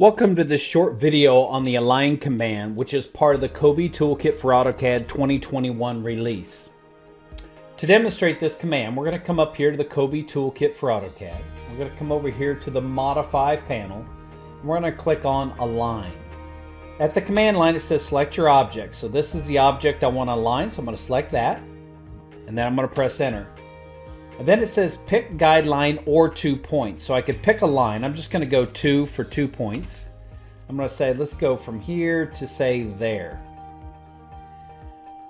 Welcome to this short video on the Align command, which is part of the Excitech Toolkit for AutoCAD 2021 release. To demonstrate this command, we're going to come up here to the Excitech Toolkit for AutoCAD. We're going to come over here to the Modify panel, and we're going to click on Align. At the command line, it says select your object. So this is the object I want to align, so I'm going to select that, and then I'm going to press Enter. And then it says pick guideline or 2 points. So I could pick a line. I'm just going to go 2 for 2 points. I'm going to say let's go from here to say there.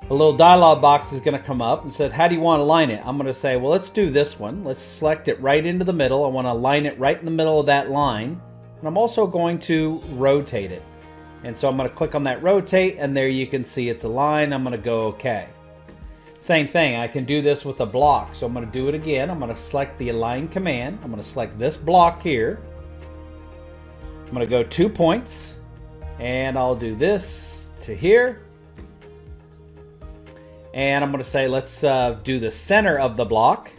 A little dialog box is going to come up and said how do you want to align it? I'm going to say well, let's do this one. Let's select it right into the middle. I want to align it right in the middle of that line. And I'm also going to rotate it. And so I'm going to click on that rotate, and there you can see it's aligned. I'm going to go OK. Same thing, I can do this with a block. So I'm going to do it again. I'm going to select the Align command. I'm going to select this block here. I'm going to go 2 points, and I'll do this to here. And I'm going to say let's do the center of the block.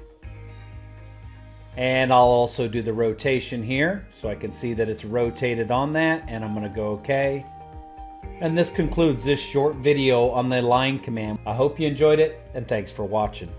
And I'll also do the rotation here so I can see that it's rotated on that, and I'm going to go OK. And this concludes this short video on the Align command. I hope you enjoyed it, and thanks for watching.